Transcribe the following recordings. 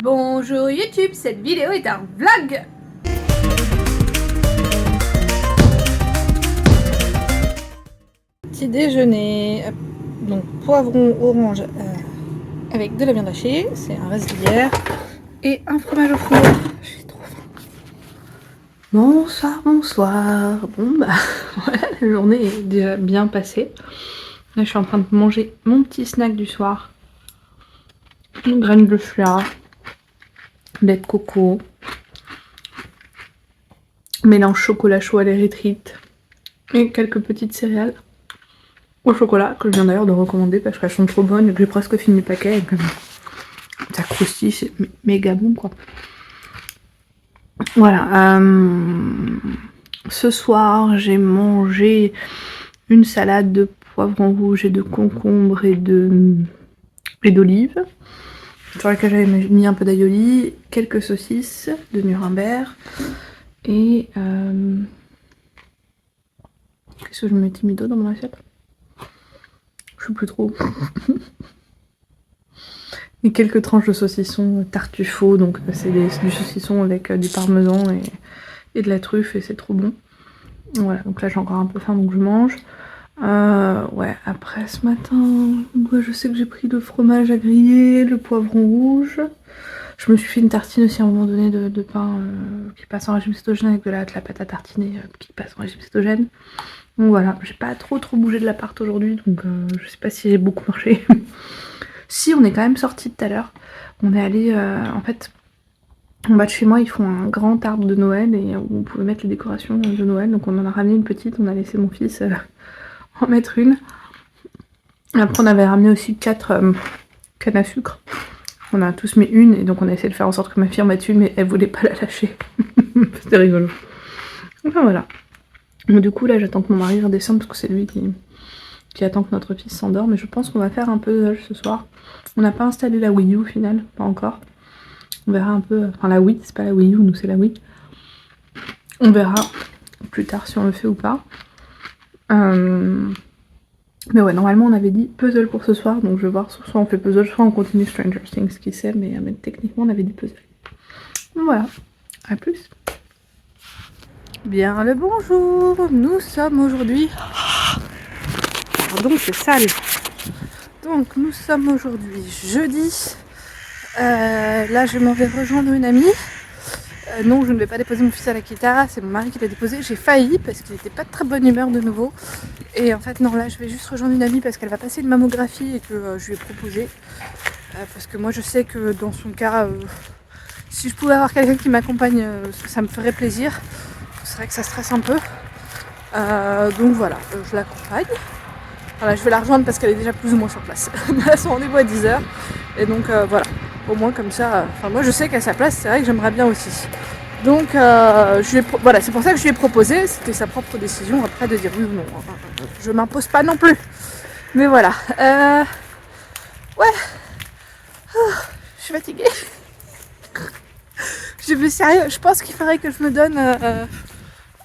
Bonjour YouTube, cette vidéo est un vlog. Petit déjeuner, donc poivron orange avec de la viande hachée, c'est un reste d'hier, et un fromage au four. J'ai trop faim. Bonsoir, bonsoir. Bon bah voilà, la journée est déjà bien passée. Là je suis en train de manger mon petit snack du soir. Une graine de chia, lait de coco, mélange chocolat chaud à l'érythrite et quelques petites céréales au chocolat que je viens d'ailleurs de recommander parce qu'elles sont trop bonnes et que j'ai presque fini le paquet et que ça croustille, c'est méga bon quoi. Voilà. Ce soir j'ai mangé une salade de poivron rouge et de concombre et d'olives sur laquelle j'avais mis un peu d'aïoli, quelques saucisses de Nuremberg et qu'est-ce que je me mettais mis d'autre dans mon assiette? Je sais plus trop. Et quelques tranches de saucisson tartufo, donc c'est du saucisson avec du parmesan et de la truffe et c'est trop bon. Voilà, donc là j'ai encore un peu faim donc je mange. Ouais, après ce matin, je sais que j'ai pris le fromage à griller, le poivron rouge. Je me suis fait une tartine aussi à un moment donné de pain qui passe en régime cétogène avec de la pâte à tartiner qui passe en régime cétogène. Donc voilà, j'ai pas trop bougé de l'appart aujourd'hui, donc je sais pas si j'ai beaucoup marché. Si, on est quand même sorti tout à l'heure. On est allé, en fait, en bas de chez moi, ils font un grand arbre de Noël et où on pouvait mettre les décorations de Noël. Donc on en a ramené une petite, on a laissé mon fils en mettre une. Après on avait ramené aussi 4 cannes à sucre. On a tous mis une et donc on a essayé de faire en sorte que ma fille en mette une mais elle voulait pas la lâcher. C'était rigolo. Enfin voilà. Donc, du coup là j'attends que mon mari redescende parce que c'est lui qui attend que notre fils s'endorme. Mais je pense qu'on va faire un puzzle ce soir. On n'a pas installé la Wii U au final, pas encore. On verra un peu, enfin la Wii, c'est pas la Wii U, nous c'est la Wii. On verra plus tard si on le fait ou pas. Mais ouais, normalement on avait dit puzzle pour ce soir, donc je vais voir, soit on fait puzzle, soit on continue Stranger Things, qui sait, mais techniquement on avait dit puzzle. Donc voilà, à plus. Bien le bonjour, nous sommes aujourd'hui... Pardon, c'est sale. Donc nous sommes aujourd'hui jeudi. Là je m'en vais rejoindre une amie. Non, je ne vais pas déposer mon fils à l'Akita, c'est mon mari qui l'a déposé. J'ai failli parce qu'il n'était pas de très bonne humeur de nouveau. Et en fait non, là je vais juste rejoindre une amie parce qu'elle va passer une mammographie et que je lui ai proposé. Parce que moi je sais que dans son cas, si je pouvais avoir quelqu'un qui m'accompagne, ça me ferait plaisir. C'est vrai que ça stresse un peu. Donc voilà, je l'accompagne. Voilà, je vais la rejoindre parce qu'elle est déjà plus ou moins sur place. Elle a son rendez-vous à 10h. Et donc voilà, au moins comme ça, moi je sais qu'à sa place, c'est vrai que j'aimerais bien aussi. Donc voilà, c'est pour ça que je lui ai proposé, c'était sa propre décision après de dire oui ou non. Je m'impose pas non plus. Mais voilà. Ouais. Oh, je suis fatiguée. Je vais sérieux, je pense qu'il faudrait que je me donne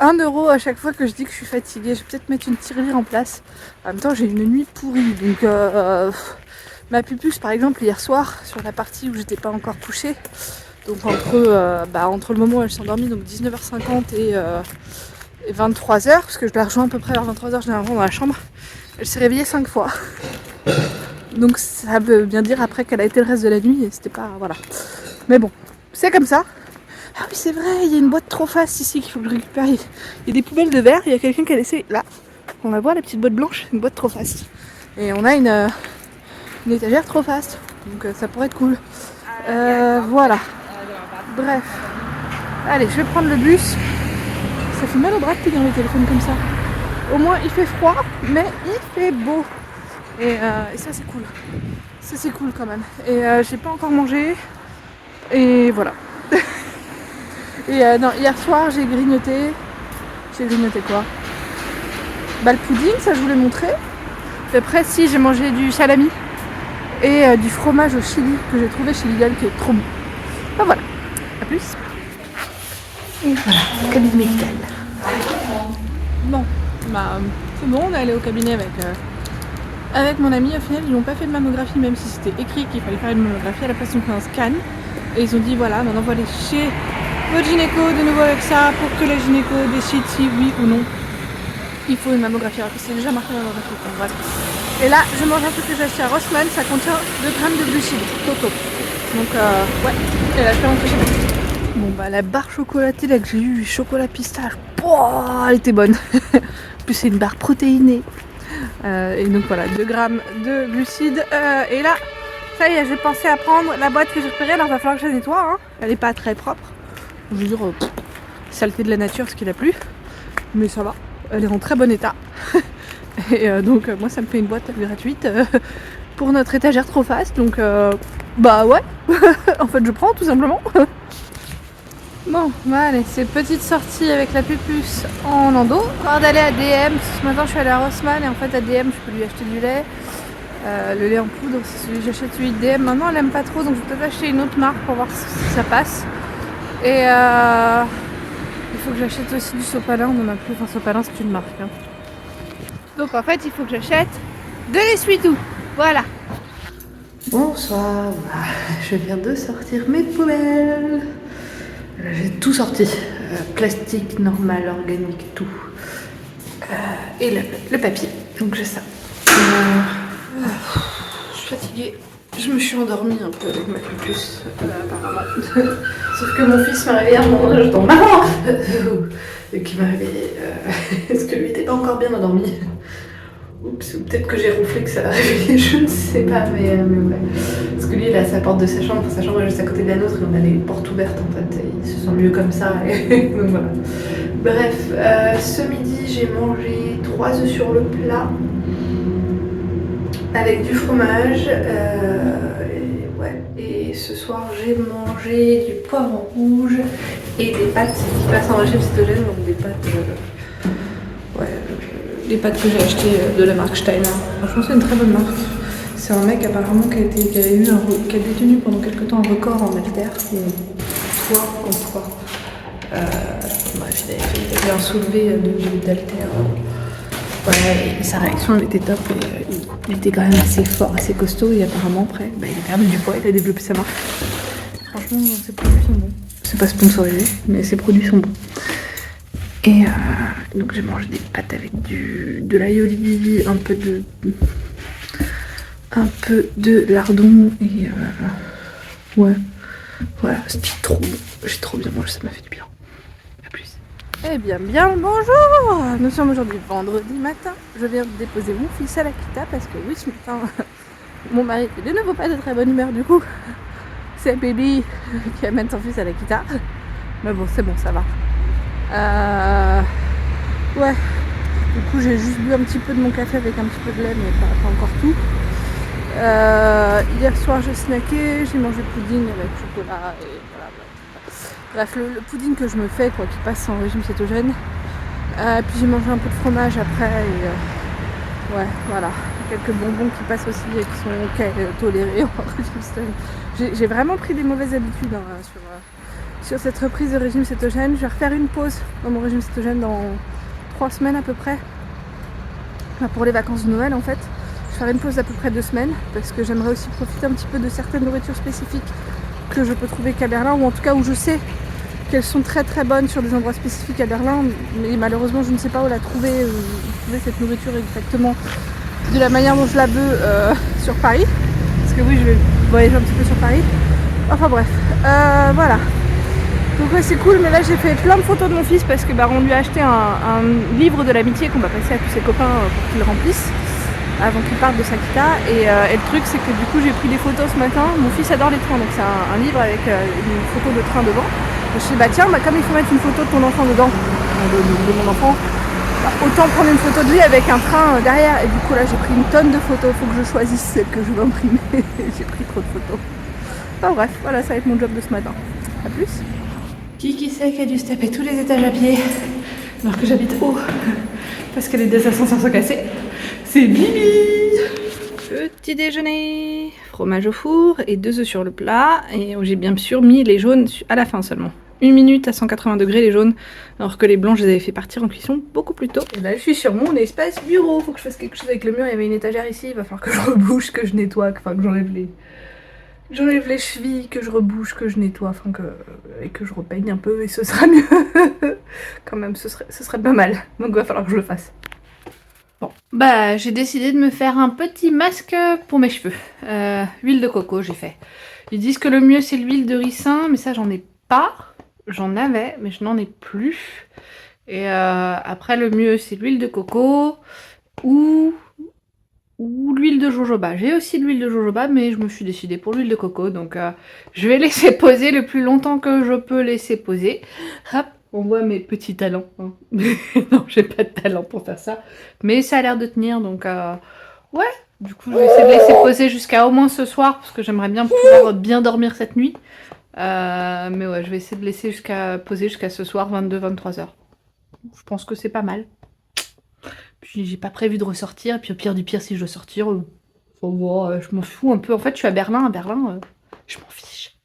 1€ à chaque fois que je dis que je suis fatiguée. Je vais peut-être mettre une tirelire en place. En même temps, j'ai une nuit pourrie. Donc, ma pupus, par exemple, hier soir, sur la partie où j'étais pas encore couchée, donc entre le moment où elle s'est endormie, donc 19h50 et 23h, parce que je la rejoins à peu près vers 23h généralement dans la chambre, elle s'est réveillée 5 fois. Donc, ça veut bien dire après qu'elle a été le reste de la nuit et c'était pas. Voilà. Mais bon, c'est comme ça. Ah oui, c'est vrai, il y a une boîte trop fast ici qu'il faut que je récupère. Il y a des poubelles de verre, il y a quelqu'un qui a laissé là. On la voit, la petite boîte blanche, une boîte trop fast. Et on a une étagère trop fast. Donc ça pourrait être cool. Voilà. Bref. Allez, je vais prendre le bus. Ça fait mal au bras de tenir le téléphone comme ça. Au moins il fait froid, mais il fait beau. Et ça c'est cool. Ça c'est cool quand même. Et j'ai pas encore mangé. Et voilà. Et non, hier soir j'ai grignoté. J'ai grignoté quoi? Bah le pudding, ça je voulais montrer. Et après si j'ai mangé du salami et du fromage au chili que j'ai trouvé chez Lidl qui est trop bon. Bah voilà, à plus. Et voilà, cabinet médical. Bon, bah c'est bon, on est allé au cabinet avec mon ami. Au final ils n'ont pas fait de mammographie même si c'était écrit qu'il fallait faire une mammographie. À la place on fait un scan. Et ils ont dit voilà, maintenant on va aller chez votre gynéco de nouveau avec ça pour que la gynéco décide si oui ou non il faut une mammographie. Alors que c'est déjà marqué mammographie. Donc, bref. Et là, je mange un truc que j'ai acheté à Rossmann, ça contient 2 grammes de glucides, coco. Donc ouais, et là je vais rentrer chez moi. Bon bah la barre chocolatée là que j'ai eu, chocolat pistache, oh, elle était bonne. En plus c'est une barre protéinée. Et donc voilà, 2 grammes de glucides. Et là, ça y est, j'ai pensé à prendre la boîte que j'ai repérée, alors il va falloir que je la nettoie. Hein. Elle est pas très propre. Je veux dire, saleté de la nature ce qu'il a plu. Mais ça va, elle est en très bon état. Et donc moi ça me fait une boîte gratuite pour notre étagère trop fast. Donc bah ouais, en fait je prends tout simplement. Bon, bah allez, c'est petite sortie avec la pupus en landau. Encore d'aller à DM, ce matin je suis allée à Rossmann et en fait à DM je peux lui acheter du lait. Le lait en poudre, j'achète celui de DM. Maintenant elle aime pas trop donc je vais peut-être acheter une autre marque pour voir si ça passe. Et il faut que j'achète aussi du sopalin, on en a plus. Enfin sopalin c'est une marque. Hein. Donc en fait il faut que j'achète de l'essuie-tout. Voilà. Bonsoir, je viens de sortir mes poubelles. J'ai tout sorti, plastique, normal, organique, tout. Et le papier, donc j'ai ça. Je suis fatiguée, je me suis endormie un peu avec ma pupus, apparemment. Sauf que mon fils m'a réveillée à un moment, je tombe maman qui m'a réveillée, parce que lui n'était pas encore bien endormi. Oups, peut-être que j'ai ronflé que ça l'a réveillé, je ne sais pas, mais ouais. Parce que lui, il a sa porte de sa chambre est juste à côté de la nôtre, et on a les portes ouvertes en fait, et il se sent mieux comme ça, et donc voilà. Bref, ce midi, j'ai mangé 3 œufs sur le plat, avec du fromage, et ce soir, j'ai mangé du poivron rouge et des pâtes qui passent en régime cétogène, donc des pâtes... les pâtes que j'ai achetées de la marque Steiner. Franchement, c'est une très bonne marque. C'est un mec apparemment qui a détenu pendant quelques temps un record en haltère. Poids contre poids. Bref, il avait un soulevé d'haltère. Ouais, et sa réaction elle était top. Et, il était quand même assez fort, assez costaud. Et apparemment, après, il a perdu du poids, il a développé sa marque. Franchement, ses produits sont bons. C'est pas sponsorisé, mais ses produits sont bons. Et donc j'ai mangé des pâtes avec de l'aioli, un peu de lardon et ouais, voilà, c'était trop bon. J'ai trop bien mangé, ça m'a fait du bien. A plus. Eh bien, bonjour. Nous sommes aujourd'hui vendredi matin. Je viens de déposer mon fils à l'Akita parce que oui, ce matin, mon mari était de nouveau pas de très bonne humeur du coup. C'est Baby qui amène son fils à l'Akita. Mais bon, c'est bon, ça va. Ouais, du coup j'ai juste bu un petit peu de mon café avec un petit peu de lait mais pas encore tout. Hier soir j'ai snacké, j'ai mangé pudding avec chocolat et voilà. Bref, le pudding que je me fais quoi, qui passe en régime cétogène. Puis j'ai mangé un peu de fromage après et ouais voilà, quelques bonbons qui passent aussi et qui sont tolérés en régime cétogène. J'ai vraiment pris des mauvaises habitudes sur cette reprise de régime cétogène. Je vais refaire une pause dans mon régime cétogène dans 3 semaines à peu près. Enfin, pour les vacances de Noël en fait. Je ferai une pause d'à peu près 2 semaines parce que j'aimerais aussi profiter un petit peu de certaines nourritures spécifiques que je peux trouver qu'à Berlin, ou en tout cas où je sais qu'elles sont très très bonnes sur des endroits spécifiques à Berlin, mais malheureusement je ne sais pas où la trouver, trouver cette nourriture exactement de la manière dont je la veux sur Paris. Parce que oui, je vais voyager un petit peu sur Paris. Enfin bref, voilà. Donc ouais, c'est cool, mais là j'ai fait plein de photos de mon fils parce que on lui a acheté un livre de l'amitié qu'on va passer à tous ses copains pour qu'ils le remplissent avant qu'il parte de Sakita. Et le truc c'est que du coup j'ai pris des photos ce matin. Mon fils adore les trains, donc c'est un livre avec une photo de train devant. Je me suis dit tiens, comme il faut mettre une photo de ton enfant dedans, de mon enfant, autant prendre une photo de lui avec un train derrière. Et du coup là j'ai pris une tonne de photos, faut que je choisisse celle que je veux imprimer. J'ai pris trop de photos. Enfin bref, voilà, ça va être mon job de ce matin. A plus. Qui sait qui a dû se taper tous les étages à pied alors que j'habite haut parce que les 2 ascenseurs sont cassés. C'est Bibi. Petit déjeuner, fromage au four et 2 œufs sur le plat. Et j'ai bien sûr mis les jaunes à la fin seulement. 1 minute à 180 degrés les jaunes, alors que les blancs je les avais fait partir en cuisson beaucoup plus tôt. Et là je suis sur mon espace bureau, faut que je fasse quelque chose avec le mur. Il y avait une étagère ici, il va falloir que je rebouche, que je nettoie, enfin que j'enlève J'enlève les chevilles, que je rebouche, que je nettoie, enfin et que je repeigne un peu et ce sera mieux. Quand même, ce serait pas mal. Donc il va falloir que je le fasse. Bon, bah j'ai décidé de me faire un petit masque pour mes cheveux. Huile de coco j'ai fait. Ils disent que le mieux c'est l'huile de ricin, mais ça j'en ai pas. J'en avais, mais je n'en ai plus. Et après le mieux c'est l'huile de coco ou l'huile de jojoba. J'ai aussi de l'huile de jojoba, mais je me suis décidée pour l'huile de coco. Donc je vais laisser poser le plus longtemps que je peux laisser poser. Hop, on voit mes petits talents. Hein. Non, j'ai pas de talent pour faire ça. Mais ça a l'air de tenir, donc ouais. Du coup, je vais essayer de laisser poser jusqu'à au moins ce soir, parce que j'aimerais bien pouvoir bien dormir cette nuit. Mais ouais, je vais essayer de laisser poser jusqu'à ce soir, 22-23 heures. Je pense que c'est pas mal. Puis j'ai pas prévu de ressortir, et puis au pire du pire, si je dois sortir, je m'en fous un peu. En fait, je suis à Berlin, je m'en fiche.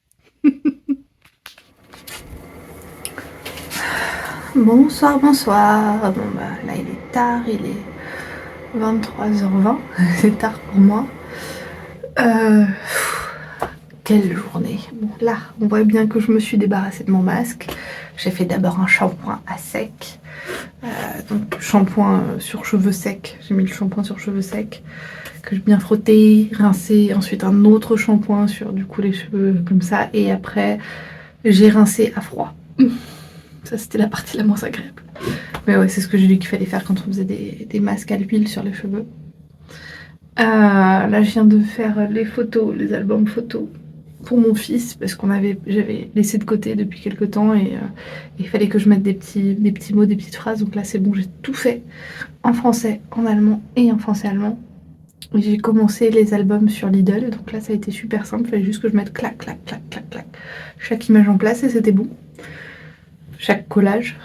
Bonsoir, bonsoir. Bon bah là il est tard, il est 23h20, c'est tard pour moi. Quelle journée. Bon là, on voit bien que je me suis débarrassée de mon masque. J'ai fait d'abord un shampoing à sec. Donc shampoing sur cheveux secs. J'ai mis le shampoing sur cheveux secs que j'ai bien frotté, rincé. Ensuite un autre shampoing sur du coup les cheveux comme ça. Et après j'ai rincé à froid. Ça c'était la partie la moins agréable. Mais ouais, c'est ce que j'ai dit qu'il fallait faire quand on faisait des masques à l'huile sur les cheveux. Là je viens de faire les photos, les albums photos pour mon fils parce j'avais laissé de côté depuis quelques temps et il fallait que je mette des petits mots, des petites phrases. Donc là c'est bon, j'ai tout fait en français, en allemand et en français-allemand. J'ai commencé les albums sur Lidl, donc là ça a été super simple, il fallait juste que je mette clac, clac, clac, clac, clac, chaque image en place et c'était bon. Chaque collage,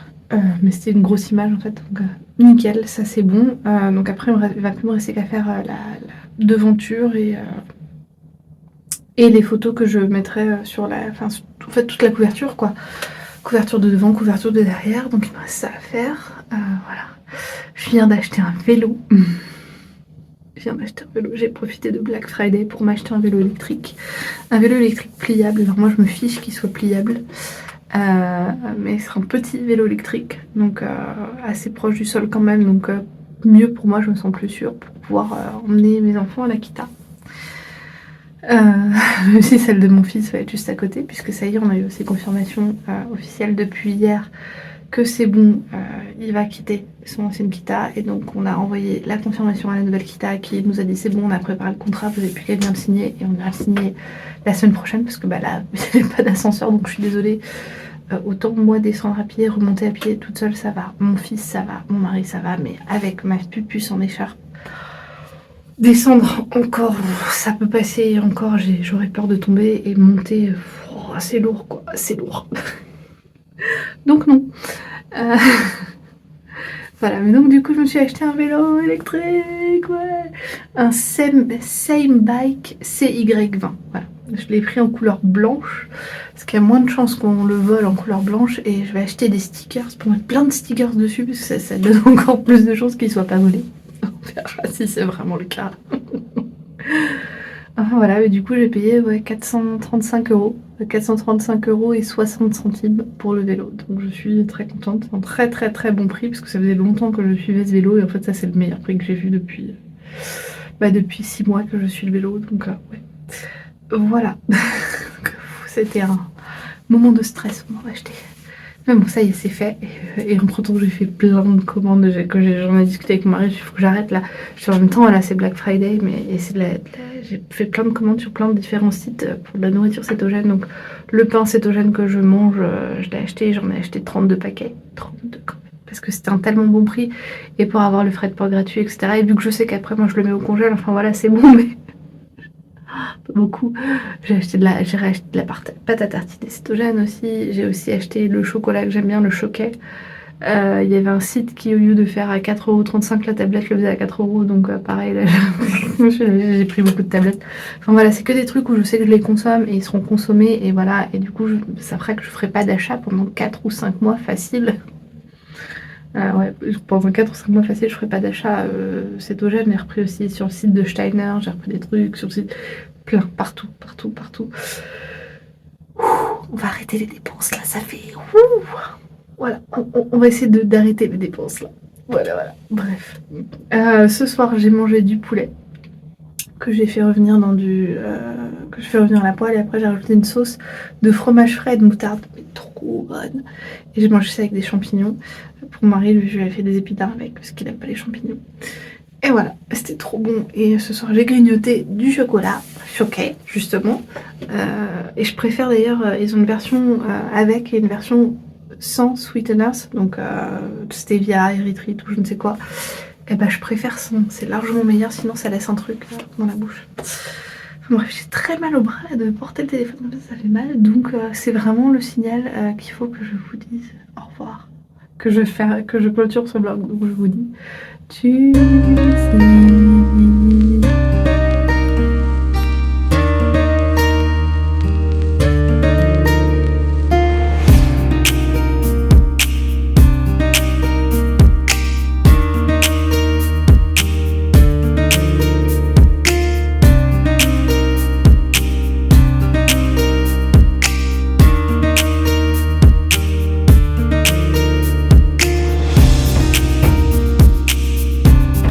mais c'était une grosse image en fait, donc nickel, ça c'est bon. Donc après il va plus me rester qu'à faire la devanture et les photos que je mettrai sur en fait toute la couverture quoi. Couverture de devant, couverture de derrière, donc il me reste ça à faire. Voilà. Je viens d'acheter un vélo. J'ai profité de Black Friday pour m'acheter un vélo électrique. Un vélo électrique pliable, alors moi je me fiche qu'il soit pliable. Mais c'est un petit vélo électrique, donc assez proche du sol quand même, donc mieux pour moi, je me sens plus sûre pour pouvoir emmener mes enfants à l'Akita. Même si celle de mon fils va être juste à côté, puisque ça y est, on a eu aussi confirmation officielle depuis hier que c'est bon, il va quitter son ancienne Kita, et donc on a envoyé la confirmation à la nouvelle Kita qui nous a dit c'est bon, on a préparé le contrat, vous n'avez plus qu'à bien le signer, et on ira le signer la semaine prochaine, parce que bah là, il n'y a pas d'ascenseur, donc je suis désolée. Autant moi descendre à pied, remonter à pied toute seule ça va, mon fils ça va, mon mari ça va, mais avec ma puce en écharpe, descendre encore, ça peut passer encore, j'aurais peur de tomber, et monter, c'est lourd quoi, c'est lourd. Donc non. Voilà, mais donc du coup je me suis acheté un vélo électrique, ouais. Un Same Bike CY20, voilà. Je l'ai pris en couleur blanche, parce qu'il y a moins de chances qu'on le vole en couleur blanche, et je vais acheter des stickers pour mettre plein de stickers dessus, parce que ça donne encore plus de chances qu'il soit pas volé. On verra si c'est vraiment le cas. Enfin voilà, et du coup j'ai payé 435 euros. 435 euros et 60 centimes pour le vélo. Donc je suis très contente. Un très très très bon prix, parce que ça faisait longtemps que je suivais ce vélo, et en fait ça c'est le meilleur prix que j'ai vu depuis 6 mois que je suis le vélo. Donc ouais. Voilà. C'était un moment de stress pour m'acheter. Mais bon, ça y est, c'est fait. Et entre temps, j'ai fait plein de commandes. J'en ai discuté avec mon mari. Il faut que j'arrête là. En même temps, là, c'est Black Friday. Mais j'ai fait plein de commandes sur plein de différents sites pour de la nourriture cétogène. Donc, le pain cétogène que je mange, je l'ai acheté. J'en ai acheté 32 paquets. 32 quand même. Parce que c'était un tellement bon prix. Et pour avoir le frais de port gratuit, etc. Et vu que je sais qu'après, moi, je le mets au congèle. Enfin, voilà, c'est bon. Mais beaucoup. J'ai racheté de la pâte à tartiner cétogène aussi. J'ai aussi acheté le chocolat que j'aime bien, le Choquet. Il y avait un site qui, au lieu de faire à 4,35 € la tablette, le faisait à 4 €. Donc pareil, là, j'ai pris beaucoup de tablettes. Enfin voilà, c'est que des trucs où je sais que je les consomme et ils seront consommés. Et voilà, et du coup, ça ferait que je ferai pas d'achat pendant 4 ou 5 mois facile. Ouais, pendant 4 ou 5 mois facile, je ferai pas d'achat cétogène. J'ai repris aussi sur le site de Steiner, j'ai repris des trucs sur le site. plein, partout, partout, partout. On va arrêter les dépenses là, ça fait... Voilà, on va essayer d'arrêter les dépenses là. Voilà, bref. Ce soir, j'ai mangé du poulet que j'ai fait revenir dans que je fais revenir à la poêle, et après j'ai rajouté une sauce de fromage frais et de moutarde, trop bonne. Et j'ai mangé ça avec des champignons. Pour mon mari, lui, je lui ai fait des épinards avec parce qu'il n'aime pas les champignons. Et voilà, c'était trop bon. Et ce soir, j'ai grignoté du chocolat, choquet, justement. Et je préfère d'ailleurs, ils ont une version avec et une version sans sweeteners, donc stevia, érythrite ou je ne sais quoi. Et bah je préfère sans, c'est largement meilleur, sinon ça laisse un truc dans la bouche. Enfin, bref, j'ai très mal au bras de porter le téléphone comme ça fait mal, donc c'est vraiment le signal qu'il faut que je vous dise au revoir. Que je clôture ce vlog, donc je vous dis tchuss.